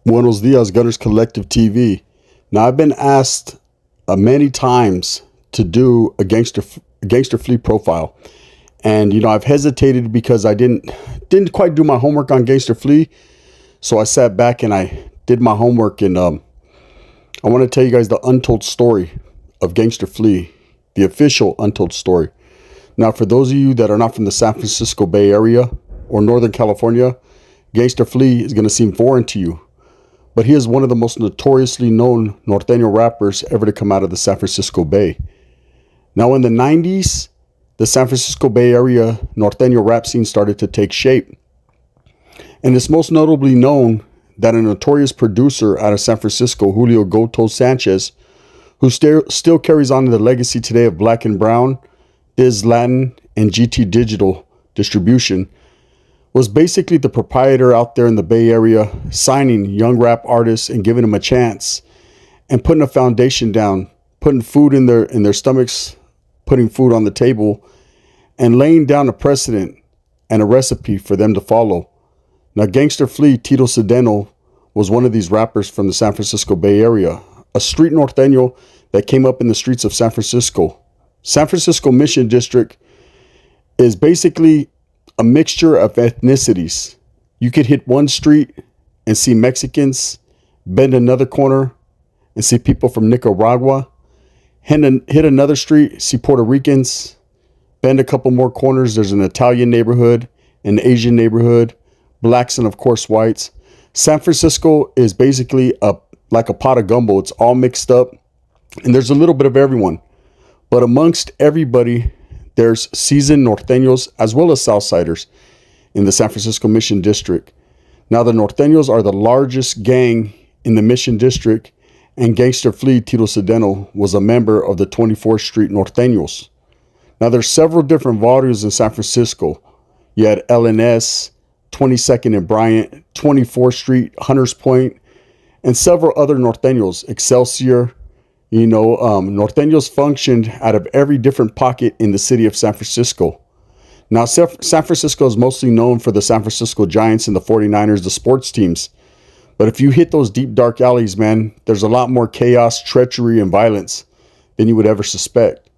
Buenos dias, Gunners Collective TV. Now, I've been asked many times to do a gangster Flea profile, and I've hesitated because I didn't quite do my homework on Gangster Flea. So I sat back and I did my homework, and I want to tell you guys the untold story of Gangster Flea, the official untold story. Now, for those of you that are not from the San Francisco Bay Area or Northern California, Gangster Flea is going to seem foreign to you. But he is one of the most notoriously known Norteno rappers ever to come out of the San Francisco Bay. Now, in the 90s, the San Francisco Bay Area Norteno rap scene started to take shape. And it's most notably known that a notorious producer out of San Francisco, Julio Goto Sanchez, who still carries on the legacy today of Black and Brown, Diz Latin, and GT Digital distribution, was basically the proprietor out there in the Bay Area, signing young rap artists and giving them a chance and putting a foundation down, putting food in their stomachs, putting food on the table, and laying down a precedent and a recipe for them to follow. Now, Gangster Flea, Tito Sedeno, was one of these rappers from the San Francisco Bay Area, a street Norteño that came up in the streets of San Francisco. San Francisco Mission District is basically a mixture of ethnicities. You could hit one street and see Mexicans, bend another corner and see people from Nicaragua, hit another street, see Puerto Ricans, bend a couple more corners, there's an Italian neighborhood, an Asian neighborhood, blacks, and of course whites. San Francisco is basically like a pot of gumbo. It's all mixed up, and there's a little bit of everyone. But amongst everybody, there's seasoned Norteños as well as Southsiders in the San Francisco Mission District. Now, the Norteños are the largest gang in the Mission District, and Gangster Flea, Tito Sedeno, was a member of the 24th Street Norteños. Now, there's several different barrios in San Francisco. You had LNS, 22nd and Bryant, 24th Street, Hunters Point, and several other Norteños, Excelsior. Norteños functioned out of every different pocket in the city of San Francisco. Now, San Francisco is mostly known for the San Francisco Giants and the 49ers, the sports teams. But if you hit those deep, dark alleys, man, there's a lot more chaos, treachery, and violence than you would ever suspect.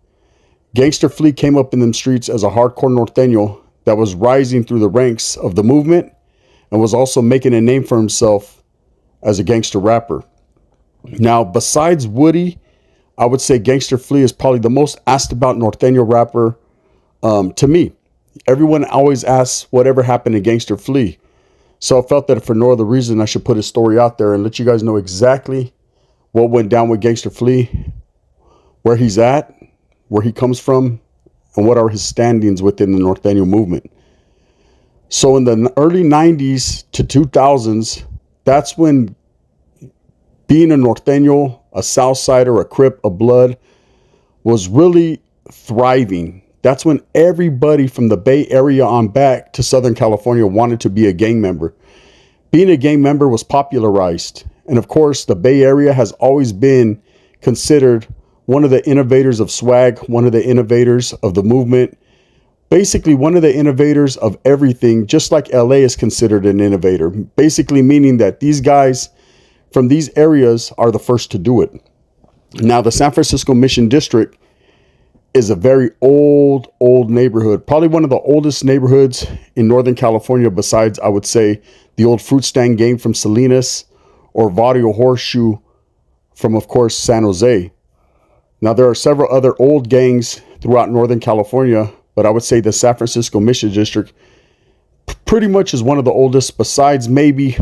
Gangster Flea came up in them streets as a hardcore Norteño that was rising through the ranks of the movement and was also making a name for himself as a gangster rapper. Now, besides Woody, I would say Gangster Flea is probably the most asked about Norteño rapper to me. Everyone always asks whatever happened to Gangster Flea. So I felt that for no other reason, I should put his story out there and let you guys know exactly what went down with Gangster Flea, where he's at, where he comes from, and what are his standings within the Norteño movement. So in the early 90s to 2000s, that's when being a Norteño, a Southsider, a Crip, a Blood was really thriving. That's when everybody from the Bay Area on back to Southern California wanted to be a gang member. Being a gang member was popularized. And of course, the Bay Area has always been considered one of the innovators of swag, one of the innovators of the movement, basically one of the innovators of everything, just like LA is considered an innovator, basically meaning that these guys from these areas are the first to do it. Now, the San Francisco Mission District is a very old neighborhood, probably one of the oldest neighborhoods in Northern California, besides, I would say, the old Fruit Stand Gang from Salinas or Barrio Horseshoe from, of course, San Jose. Now, there are several other old gangs throughout Northern California, but I would say the San Francisco Mission District pretty much is one of the oldest, besides maybe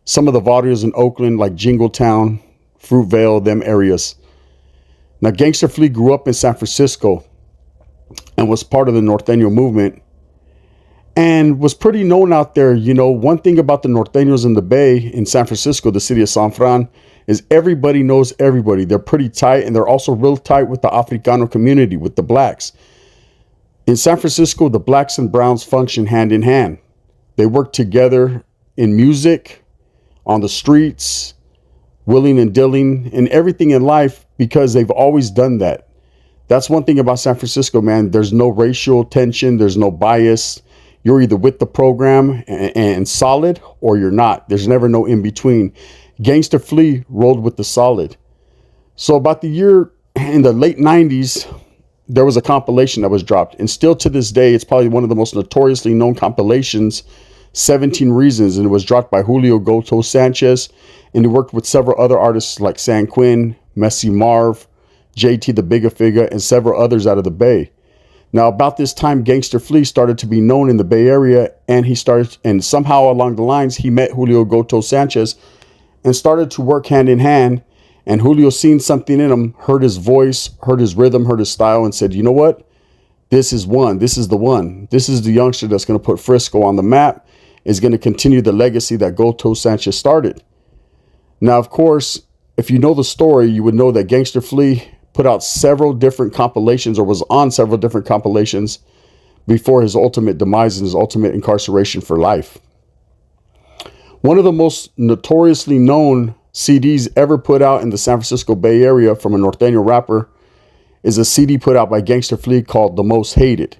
some of the barrios in Oakland, like Jingletown, Fruitvale, them areas. Now, Gangster Flea grew up in San Francisco and was part of the Norteño movement and was pretty known out there. One thing about the Norteños in the Bay in San Francisco, the city of San Fran, is everybody knows everybody. They're pretty tight, and they're also real tight with the Africano community, with the blacks. In San Francisco, the blacks and browns function hand in hand. They work together in music, on the streets, willing and dealing, and everything in life, because they've always done that. That's one thing about San Francisco, man. There's no racial tension. There's no bias. You're either with the program and solid, or you're not. There's never no in between. Gangsta Flea rolled with the solid. So about the year in the late 90s, there was a compilation that was dropped. And still to this day, it's probably one of the most notoriously known compilations, 17 Reasons. And it was dropped by Julio Goto Sanchez. And he worked with several other artists like San Quinn, Messy Marv, JT the Bigger Figure, and several others out of the Bay. Now, about this time, Gangsta Flea started to be known in the Bay Area, and somehow along the lines, he met Julio Goto Sanchez and started to work hand in hand. And Julio seen something in him, heard his voice, heard his rhythm, heard his style, and said, you know what? This is one. This is the one. This is the youngster that's going to put Frisco on the map, is going to continue the legacy that Goto Sanchez started. Now, of course, if you know the story, you would know that Gangsta Flea put out several different compilations, or was on several different compilations, before his ultimate demise and his ultimate incarceration for life. One of the most notoriously known CDs ever put out in the San Francisco Bay Area from a Norteno rapper is a CD put out by Gangsta Flea called The Most Hated.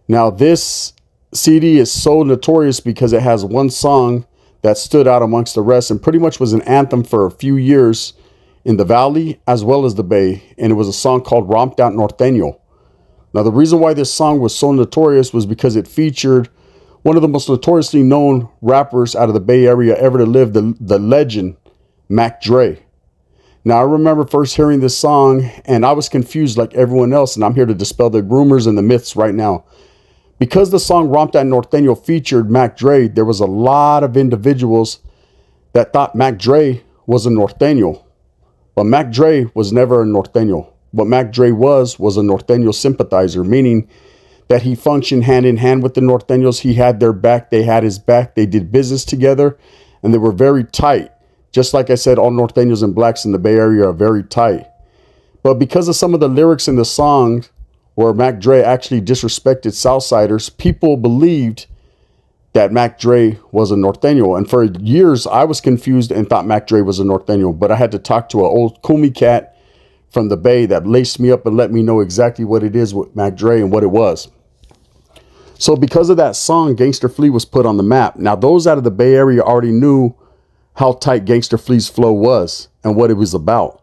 Now, this CD is so notorious because it has one song that stood out amongst the rest and pretty much was an anthem for a few years in the Valley as well as the Bay, and it was a song called Romped Out Norteno. Now, the reason why this song was so notorious was because it featured one of the most notoriously known rappers out of the Bay Area ever to live, the legend, Mac Dre. Now, I remember first hearing this song, and I was confused like everyone else, and I'm here to dispel the rumors and the myths right now. Because the song Romped Out Norteno featured Mac Dre, there was a lot of individuals that thought Mac Dre was a Norteno. But Mac Dre was never a Norteno. What Mac Dre was a Norteno sympathizer, meaning that he functioned hand in hand with the Norteños. He had their back, they had his back, they did business together, and they were very tight. Just like I said, all Norteños and blacks in the Bay Area are very tight. But because of some of the lyrics in the song where Mac Dre actually disrespected Southsiders, people believed that Mac Dre was a Norteno. And for years, I was confused and thought Mac Dre was a Norteno. But I had to talk to an old Kumi cat from the Bay that laced me up and let me know exactly what it is with Mac Dre and what it was. So because of that song, Gangsta Flea was put on the map. Now, those out of the Bay Area already knew how tight Gangsta Flea's flow was and what it was about.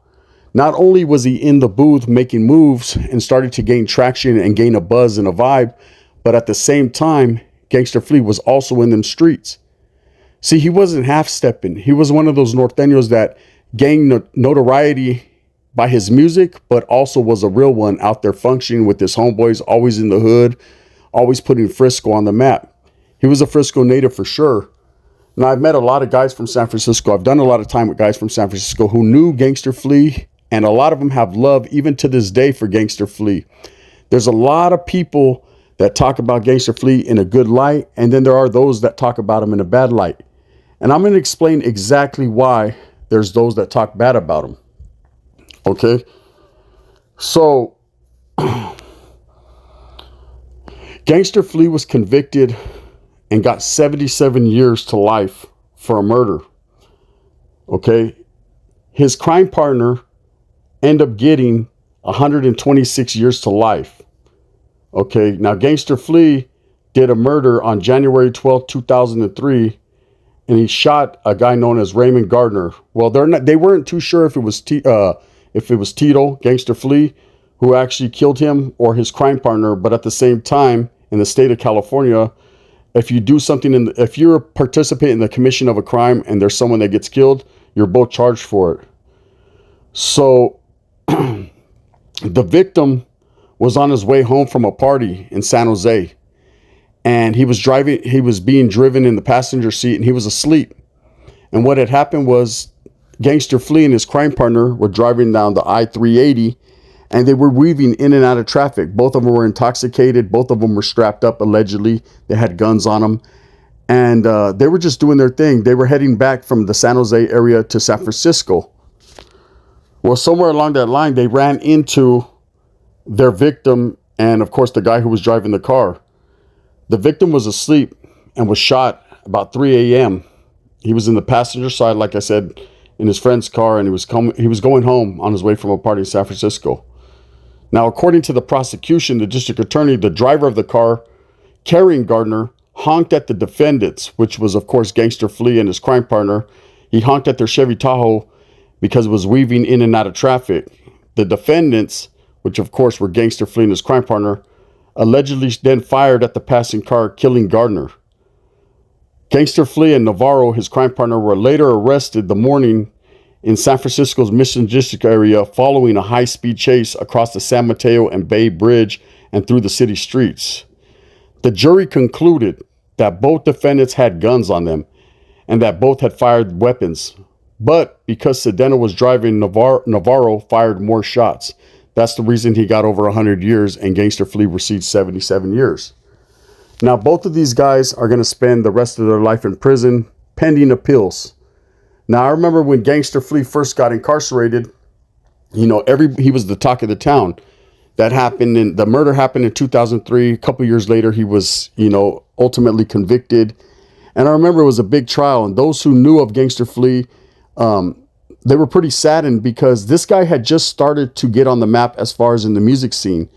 Not only was he in the booth making moves and started to gain traction and gain a buzz and a vibe, but at the same time, Gangsta Flea was also in them streets. See, he wasn't half-stepping. He was one of those Norteños that gained notoriety by his music, but also was a real one out there functioning with his homeboys, always in the hood, always putting Frisco on the map. He was a Frisco native for sure. Now, I've met a lot of guys from San Francisco. I've done a lot of time with guys from San Francisco who knew Gangsta Flea, and a lot of them have love, even to this day, for Gangsta Flea. There's a lot of people that talk about Gangsta Flea in a good light, and then there are those that talk about him in a bad light. And I'm going to explain exactly why there's those that talk bad about him. Okay? So, Gangsta Flea was convicted and got 77 years to life for a murder. Okay? His crime partner ended up getting 126 years to life. Okay, now Gangsta Flea did a murder on January 12, 2003, and he shot a guy known as Raymond Gardner. Well, they weren't too sure if it was Tito, Gangsta Flea, who actually killed him, or his crime partner. But at the same time, in the state of California, if you do something if you're participating in the commission of a crime and there's someone that gets killed, you're both charged for it. So the victim was on his way home from a party in San Jose, and he was being driven in the passenger seat, and he was asleep. And what had happened was Gangsta Flea and his crime partner were driving down the I-380, and they were weaving in and out of traffic. Both of them were intoxicated. Both of them were strapped up, allegedly. They had guns on them, and they were just doing their thing. They were heading back from the San Jose area to San Francisco. Well, somewhere along that line, they ran into their victim and, of course, the guy who was driving the car. The victim was asleep and was shot about 3 a.m. He was in the passenger side, like I said, in his friend's car, and he was going home on his way from a party in San Francisco. Now, according to the prosecution, the district attorney, the driver of the car carrying Gardner honked at the defendants, which was, of course, Gangster Flea and his crime partner. He honked at their Chevy Tahoe because it was weaving in and out of traffic. The defendants, which, of course, were Gangster Flea and his crime partner, allegedly then fired at the passing car, killing Gardner. Gangster Flea and Navarro, his crime partner, were later arrested the morning in San Francisco's Mission District area following a high-speed chase across the San Mateo and Bay Bridge and through the city streets. The jury concluded that both defendants had guns on them and that both had fired weapons. But because Sedano was driving, Navarro fired more shots. That's the reason he got over 100 years and Gangster Flea received 77 years. Now, both of these guys are going to spend the rest of their life in prison pending appeals. Now, I remember when Gangster Flea first got incarcerated, he was the talk of the town. That happened, and the murder happened in 2003. A couple years later, he was, ultimately convicted. And I remember it was a big trial, and those who knew of Gangster Flea, they were pretty saddened because this guy had just started to get on the map as far as in the music scene.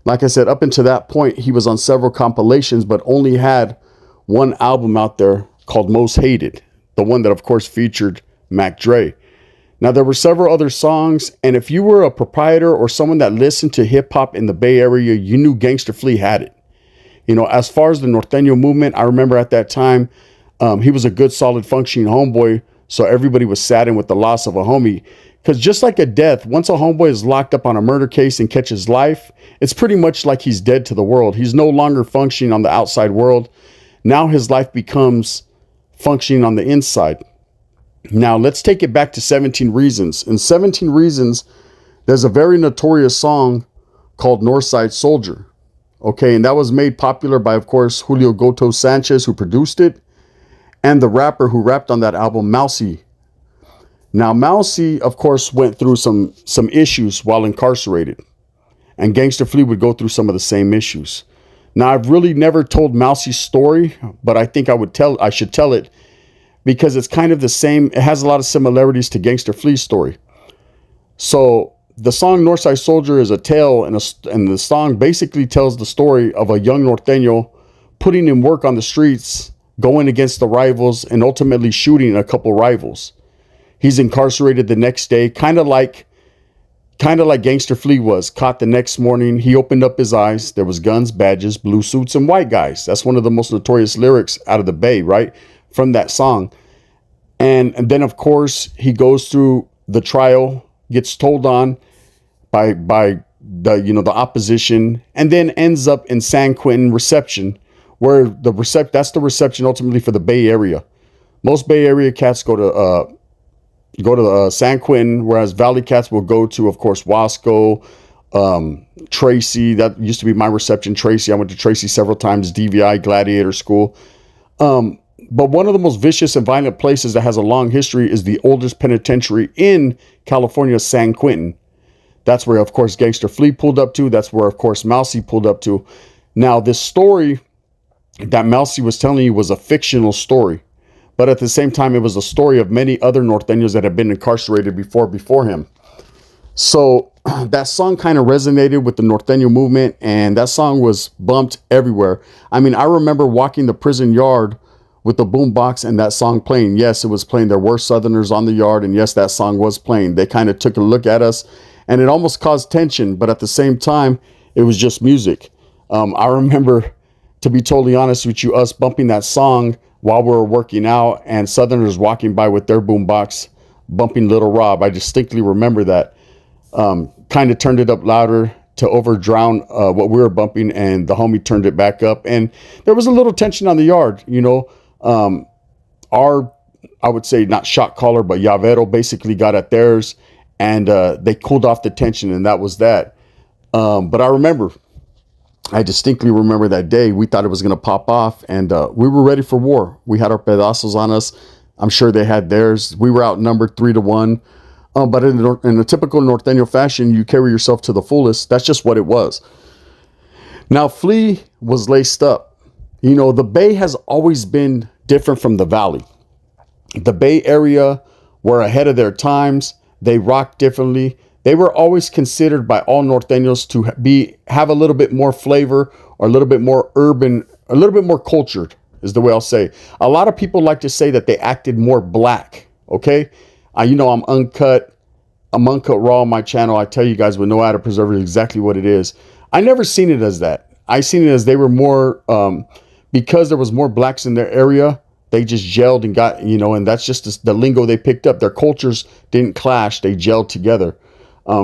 Like I said, up until that point, he was on several compilations, but only had one album out there called Most Hated, the one that, of course, featured Mac Dre. Now, there were several other songs, and if you were a proprietor or someone that listened to hip-hop in the Bay Area, you knew Gangster Flea had it. As far as the Norteno movement, I remember at that time, he was a good, solid, functioning homeboy, so everybody was saddened with the loss of a homie. Because just like a death, once a homeboy is locked up on a murder case and catches life, it's pretty much like he's dead to the world. He's no longer functioning on the outside world. Now his life becomes functioning on the inside. Now, let's take it back to 17 Reasons. In 17 Reasons, there's a very notorious song called Northside Soldier. Okay, and that was made popular by, of course, Julio Goto Sanchez, who produced it, and the rapper who rapped on that album, Mousy. Now, Mousy, of course, went through some issues while incarcerated, and Gangster Flea would go through some of the same issues. Now, I've really never told Mousy's story, but I think I should tell it because it's kind of the same. It has a lot of similarities to Gangster Flea's story. So the song Northside Soldier is a tale, and the song basically tells the story of a young Norteño putting in work on the streets, going against the rivals, and ultimately shooting a couple rivals. He's incarcerated the next day, kind of like Gangster Flea was. Caught the next morning, he opened up his eyes. There was guns, badges, blue suits, and white guys. That's one of the most notorious lyrics out of the Bay, right? From that song. And then, of course, he goes through the trial, gets told on by the opposition, and then ends up in San Quentin reception, where that's the reception ultimately for the Bay Area. Most Bay Area cats go to San Quentin, whereas Valley cats will go to, of course, Wasco, Tracy. That used to be my reception, Tracy. I went to Tracy several times, DVI, Gladiator School. But one of the most vicious and violent places that has a long history is the oldest penitentiary in California, San Quentin. That's where, of course, Gangster Flea pulled up to. That's where, of course, Mousy pulled up to. Now, this story that Mousy was telling you was a fictional story. But at the same time, it was a story of many other Norteños that had been incarcerated before him. So that song kind of resonated with the Norteño movement, and that song was bumped everywhere. I mean, I remember walking the prison yard with the boombox and that song playing. Yes, it was playing. There were Southerners on the yard, and yes, that song was playing. They kind of took a look at us, and it almost caused tension, but at the same time, it was just music. I remember, to be totally honest with you, us bumping that song while we were working out, and Southerners walking by with their boombox bumping Little Rob. I distinctly remember that. Kind of turned it up louder to over-drown what we were bumping, and the homie turned it back up, and there was a little tension on the yard. I would say not shot caller, but Llavero basically got at theirs, and they cooled off the tension, and that was that. But I distinctly remember that day. We thought it was going to pop off, and we were ready for war. We had our pedazos on us. I'm sure they had theirs. We were outnumbered 3-1. But in a typical Norteño fashion, you carry yourself to the fullest. That's just what it was. Now, Flea was laced up. The Bay has always been different from the Valley. The Bay Area were ahead of their times. They rocked differently. They were always considered by all Norteños to have a little bit more flavor, or a little bit more urban, a little bit more cultured. is the way I'll say. A lot of people like to say that they acted more black. Okay. You know, I'm uncut raw on my channel. I tell you guys with no added preservative exactly what it is. I never seen it as that. I seen it as they were more, because there was more blacks in their area, they just gelled and got, you know, and that's just the lingo they picked up. Their cultures didn't clash. They gelled together.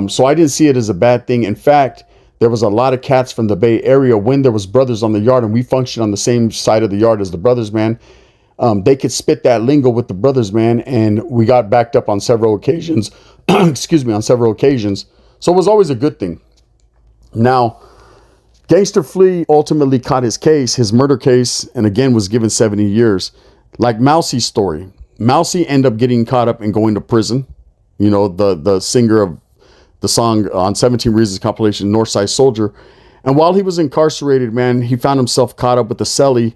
So I didn't see it as a bad thing. In fact, there was a lot of cats from the Bay Area when there was brothers on the yard and we functioned on the same side of the yard as the brothers, man. They could spit that lingo with the brothers, man. And we got backed up on several occasions. Excuse me, on several occasions. So it was always a good thing. Now, Gangster Flea ultimately caught his case, his murder case, and again was given 70 years. Like Mousie's story. Mousie ended up getting caught up and going to prison. You know, the singer of the song on 17 Reasons compilation, Northside Soldier. And while he was incarcerated, man, he found himself caught up with a cellie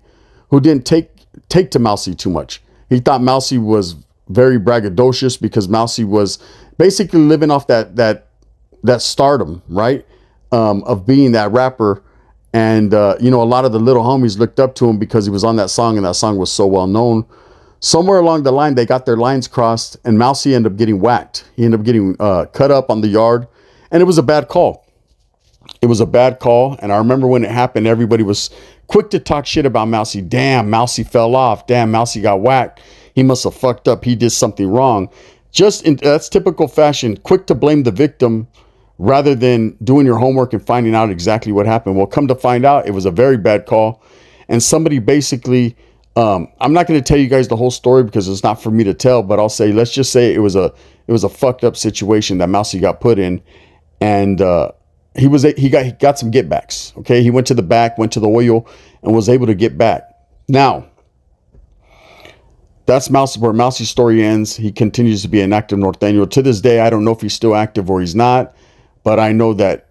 who didn't take to Mousie too much. He thought Mousie was very braggadocious because Mousie was basically living off that stardom, right? Of being that rapper. And, you know, a lot of the little homies looked up to him because he was on that song and that song was so well known. Somewhere along the line, they got their lines crossed and Mousie ended up getting whacked. He ended up getting cut up on the yard and it was a bad call. It was a bad call. And I remember when it happened, everybody was quick to talk shit about Mousie. Damn, Mousie fell off. Damn, Mousie got whacked. He must have fucked up. He did something wrong. That's typical fashion. Quick to blame the victim rather than doing your homework and finding out exactly what happened. Well, come to find out, it was a very bad call. And somebody basically, I'm not going to tell you guys the whole story because it's not for me to tell, but I'll say, let's just say it was a fucked up situation that Mousie got put in. And he got some get backs. Okay. He went to the back, went to the oil and was able to get back. Now, that's Mousie, where Mousie's story ends. He continues to be an active Norteno. To this day, I don't know if he's still active or he's not. But I know that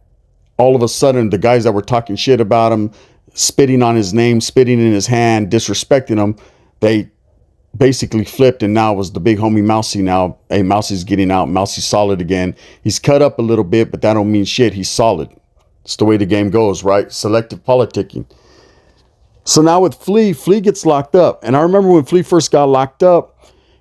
all of a sudden, the guys that were talking shit about him, spitting on his name, spitting in his hand, disrespecting him, they basically flipped. And now it was the big homie Mousie now. Hey, Mousie's getting out. Mousie's solid again. He's cut up a little bit, but that don't mean shit. He's solid. It's the way the game goes, right? Selective politicking. So now with Flea gets locked up. And I remember when Flea first got locked up,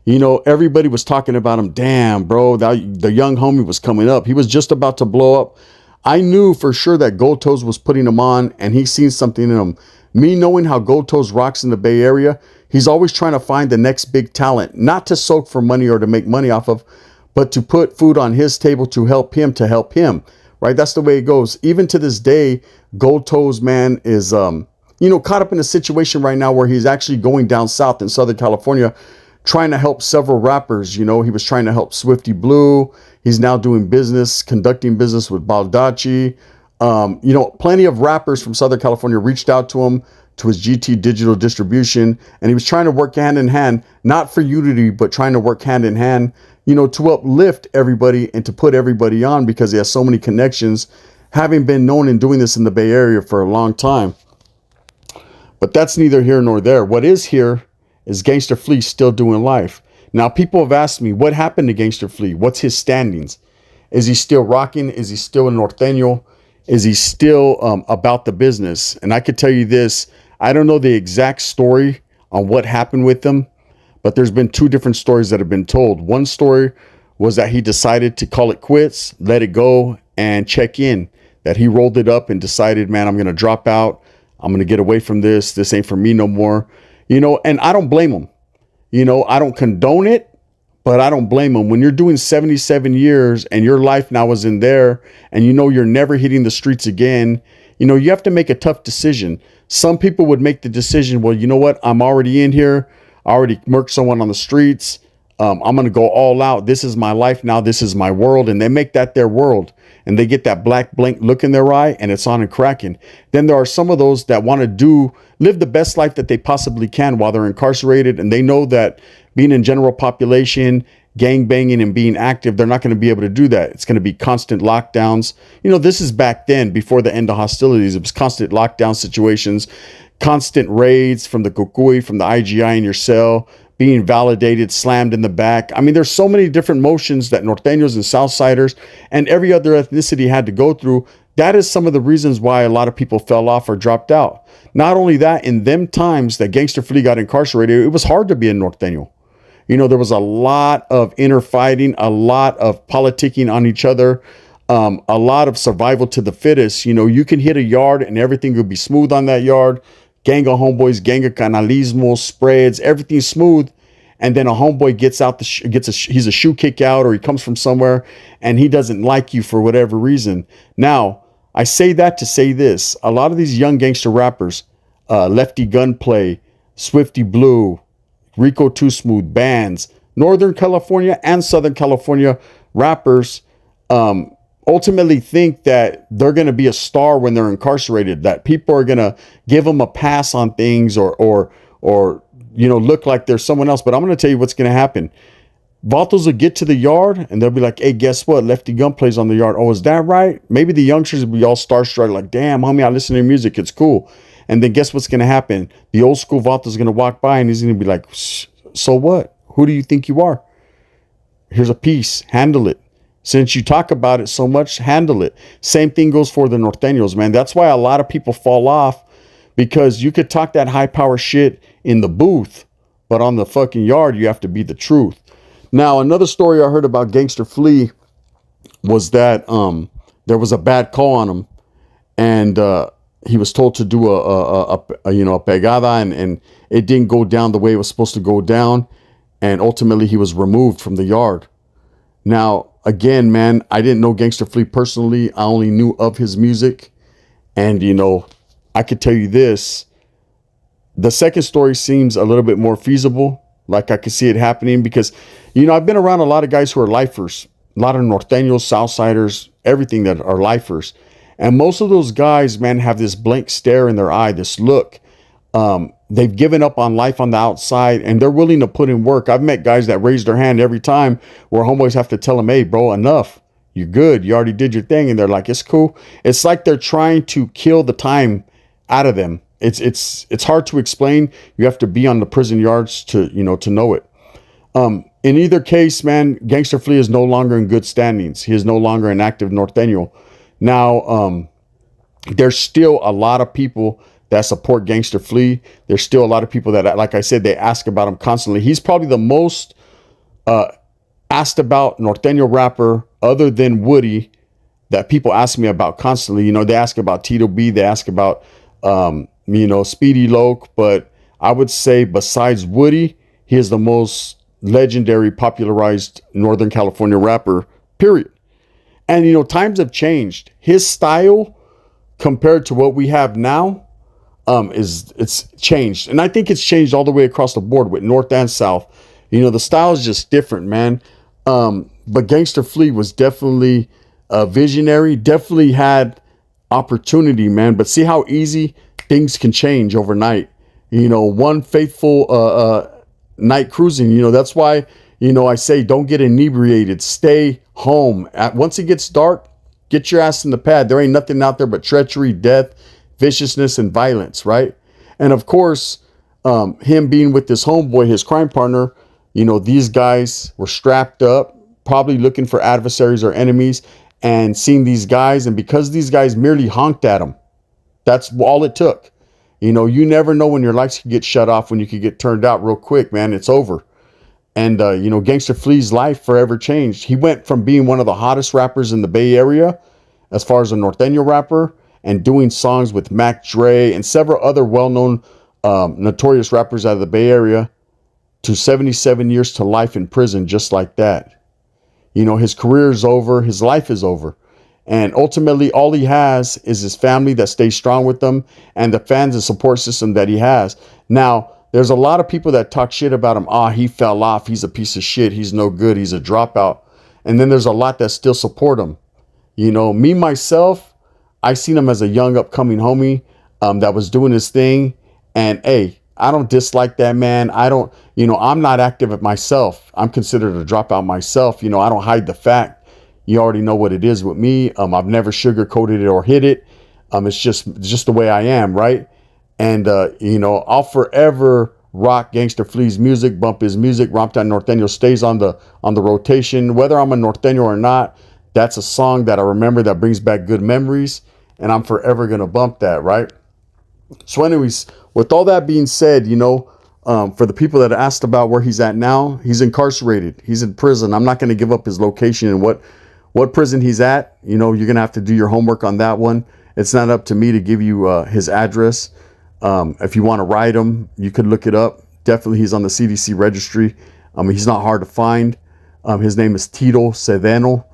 you know, everybody was talking about him. Damn, bro, the young homie was coming up. He was just about to blow up. I knew for sure that Gold Toes was putting him on and he seen something in him. Me knowing how Gold Toes rocks in the Bay Area, he's always trying to find the next big talent, not to soak for money or to make money off of, but to put food on his table to help him, right? That's the way it goes. Even to this day, Gold Toes, man, is, you know, caught up in a situation right now where he's actually going down south in Southern California, trying to help several rappers. You know, he was trying to help Swifty Blue. He's now doing business, conducting business with Baldacci. You know, plenty of rappers from Southern California reached out to him, to his GT Digital Distribution, and he was trying to work hand in hand, not for unity, but trying to work hand in hand, you know, to uplift everybody and to put everybody on because he has so many connections, having been known and doing this in the Bay Area for a long time. But that's neither here nor there. What is here is Gangster Flea still doing life. Now, people have asked me, what happened to Gangster Flea? What's his standings? Is he still rocking? Is he still a Norteno? Is he still about the business? And I could tell you this, I don't know the exact story on what happened with him, but there's been two different stories that have been told. One story was that he decided to call it quits, let it go, and check in. That he rolled it up and decided, man, I'm going to drop out. I'm going to get away from this. This ain't for me no more. You know, and I don't blame him. You know, I don't condone it, but I don't blame him. When you're doing 77 years and your life now is in there and you know you're never hitting the streets again, you know, you have to make a tough decision. Some people would make the decision, well, you know what? I'm already in here. I already murked someone on the streets. I'm going to go all out. This is my life now. This is my world. And they make that their world. And they get that black blank look in their eye and it's on and cracking. Then there are some of those that want to live the best life that they possibly can while they're incarcerated. And they know that being in general population, gang banging and being active, they're not going to be able to do that. It's going to be constant lockdowns. You know, this is back then before the end of hostilities. It was constant lockdown situations, constant raids from the Kukui, from the IGI in your cell, being validated, slammed in the back. I mean, there's so many different motions that Norteños and Southsiders and every other ethnicity had to go through that is some of the reasons why a lot of people fell off or dropped out. Not only that, in them times that Gangsta Flea got incarcerated, it was hard to be a Norteño. You know, there was a lot of inner fighting, a lot of politicking on each other, a lot of survival to the fittest. You know, you can hit a yard and everything will be smooth on that yard. Gang of homeboys, gang of canalismo, spreads, everything's smooth. And then a homeboy gets out, he's a shoe kick out, or he comes from somewhere and he doesn't like you for whatever reason. Now, I say that to say this. A lot of these young gangster rappers, Lefty Gunplay, Swifty Blue, Rico Too Smooth, bands, Northern California and Southern California rappers, ultimately think that they're going to be a star when they're incarcerated, that people are going to give them a pass on things or you know, look like there's someone else. But I'm going to tell you what's going to happen. Vatos will get to the yard and they'll be like, hey, guess what? Lefty Gunplay's on the yard. Oh, is that right? Maybe the youngsters will be all starstruck, like, damn, homie, I listen to your music. It's cool. And then guess what's going to happen? The old school Vato's going to walk by and he's going to be like, so what? Who do you think you are? Here's a piece. Handle it. Since you talk about it so much, handle it. Same thing goes for the Norteños, man. That's why a lot of people fall off, because you could talk that high power shit in the booth, but on the fucking yard, you have to be the truth. Now, another story I heard about Gangster Flea was that there was a bad call on him, and he was told to do a pegada, and it didn't go down the way it was supposed to go down, and ultimately he was removed from the yard. Now, again, man, I didn't know Gangster Flea personally. I only knew of his music, and you know, I could tell you this. The second story seems a little bit more feasible. Like I could see it happening because, you know, I've been around a lot of guys who are lifers, a lot of Norteños, Southsiders, everything that are lifers. And most of those guys, man, have this blank stare in their eye, this look. They've given up on life on the outside and they're willing to put in work. I've met guys that raise their hand every time where homeboys have to tell them, hey, bro, enough. You're good. You already did your thing. And they're like, it's cool. It's like they're trying to kill the time out of them. It's hard to explain. You have to be on the prison yards to know it. In either case, man, Gangster Flea is no longer in good standings. He is no longer an active Norteño. Now, there's still a lot of people that support Gangster Flea. There's still a lot of people that, like I said, they ask about him constantly. He's probably the most asked about Norteño rapper other than Woody that people ask me about constantly. You know, they ask about Tito B, they ask about Speedy Loke, but I would say besides Woody, he is the most legendary, popularized Northern California rapper, period. And, you know, times have changed. His style compared to what we have now, it's changed. And I think it's changed all the way across the board with North and South. You know, the style is just different, man. But Gangster Flea was definitely a visionary, definitely had opportunity, man. But see how easy things can change overnight. You know, one faithful night cruising, you know, that's why, you know, I say don't get inebriated. Stay home. Once it gets dark, get your ass in the pad. There ain't nothing out there but treachery, death, viciousness, and violence, right? And of course, him being with this homeboy, his crime partner, you know, these guys were strapped up, probably looking for adversaries or enemies, and seeing these guys, and because these guys merely honked at him, that's all it took. You know, you never know when your lights could get shut off, when you could get turned out real quick, man. It's over. And, you know, Gangster Flea's life forever changed. He went from being one of the hottest rappers in the Bay Area, as far as a Norteño rapper, and doing songs with Mac Dre and several other well-known, notorious rappers out of the Bay Area, to 77 years to life in prison, just like that. You know, his career is over. His life is over. And ultimately, all he has is his family that stays strong with him and the fans and support system that he has. Now, there's a lot of people that talk shit about him. He fell off. He's a piece of shit. He's no good. He's a dropout. And then there's a lot that still support him. You know, me, myself, I seen him as a young upcoming homie that was doing his thing. And, hey, I don't dislike that man. I'm not active at myself. I'm considered a dropout myself. You know, I don't hide the fact. You already know what it is with me. I've never sugarcoated it or hid it. It's just the way I am, right? And, I'll forever rock Gangster Flea's music, bump his music. Romptown Norteño stays on the rotation. Whether I'm a Norteño or not, that's a song that I remember that brings back good memories, and I'm forever gonna bump that, right? So anyways, with all that being said, for the people that asked about where he's at now, he's incarcerated. He's in prison. I'm not going to give up his location and what prison he's at. You're going to have to do your homework on that one. It's not up to me to give you his address. If you want to write him, you could look it up. Definitely, he's on the CDC registry. He's not hard to find. His name is Tito Sedeno.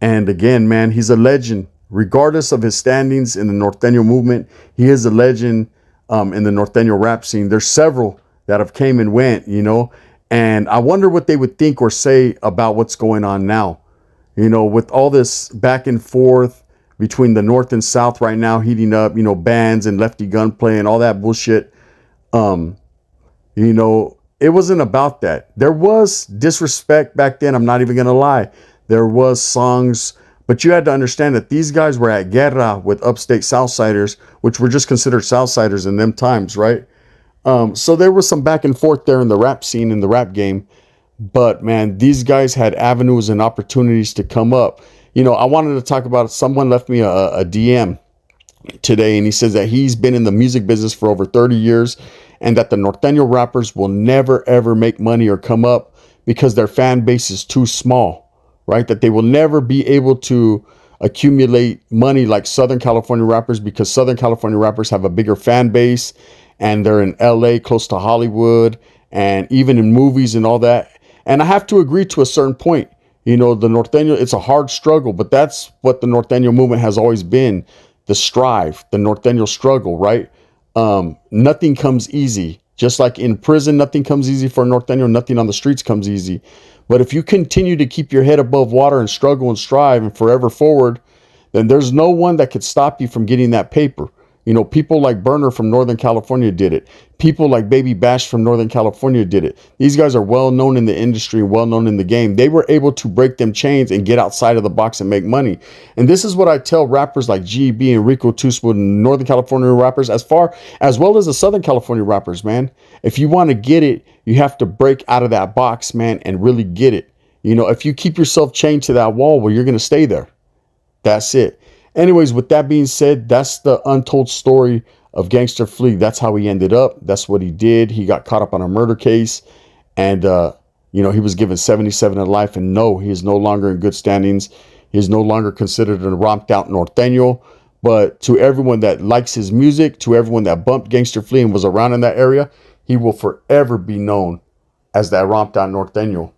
And again, man, he's a legend. Regardless of his standings in the Norteno movement, he is a legend in the Norteno rap scene. There's several that have came and went, and I wonder what they would think or say about what's going on now. With all this back and forth between the North and South right now heating up, bands and lefty gunplay and all that bullshit. It wasn't about that. There was disrespect back then. I'm not even going to lie. There was songs, but you had to understand that these guys were at guerra with upstate Southsiders, which were just considered Southsiders in them times, right? So there was some back and forth there in the rap scene, in the rap game. But man, these guys had avenues and opportunities to come up. I wanted to talk about, someone left me a DM today, and he says that he's been in the music business for over 30 years and that the Norteño rappers will never ever make money or come up because their fan base is too small, right? That they will never be able to accumulate money like Southern California rappers because Southern California rappers have a bigger fan base and they're in LA, close to Hollywood, and even in movies and all that. And I have to agree to a certain point. The Norteño, it's a hard struggle, but that's what the Norteño movement has always been. The strive, the Norteño struggle, right? Nothing comes easy. Just like in prison, nothing comes easy for a Norteño. Nothing on the streets comes easy. But if you continue to keep your head above water and struggle and strive and forever forward, then there's no one that could stop you from getting that paper. People like Burner from Northern California did it. People like Baby Bash from Northern California did it. These guys are well known in the industry, well known in the game. They were able to break them chains and get outside of the box and make money. And this is what I tell rappers like GB and Rico Tuswood and Northern California rappers, as well as the Southern California rappers, man. If you want to get it, you have to break out of that box, man, and really get it. If you keep yourself chained to that wall, well, you're going to stay there. That's it. Anyways, with that being said, that's the untold story of Gangsta Flea. That's how he ended up. That's what he did. He got caught up on a murder case, and he was given 77 in life. And no, he is no longer in good standings. He is no longer considered a romped out Norteño. But to everyone that likes his music, to everyone that bumped Gangsta Flea and was around in that area, he will forever be known as that romped out Norteño.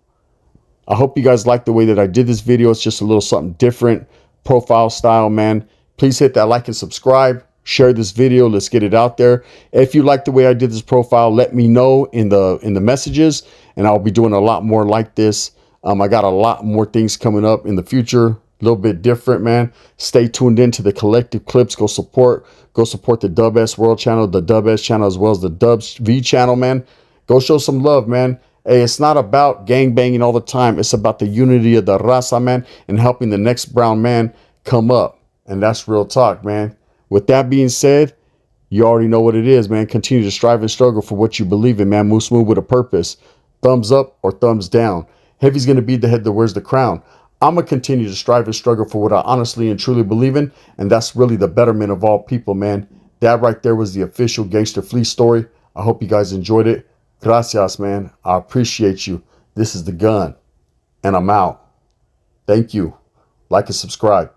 I hope you guys like the way that I did this video. It's just a little something different. Profile style, man. Please hit that like and subscribe. Share this video. Let's get it out there. If you like the way I did this profile, let me know in the messages, and I'll be doing a lot more like this. I got a lot more things coming up in the future, a little bit different, man. Stay tuned in to the Collective Clips. Go support the Dub S World channel, the Dub S channel, as well as the Dubs V channel, man. Go show some love, man. Hey, it's not about gang banging all the time. It's about the unity of the raza, man, and helping the next brown man come up. And that's real talk, man. With that being said, you already know what it is, man. Continue to strive and struggle for what you believe in, man. Move smooth with a purpose. Thumbs up or thumbs down. Heavy's going to be the head that wears the crown. I'm going to continue to strive and struggle for what I honestly and truly believe in, and that's really the betterment of all people, man. That right there was the official Gangsta Flea story. I hope you guys enjoyed it. Gracias, man. I appreciate you. This is The Gun, and I'm out. Thank you. Like and subscribe.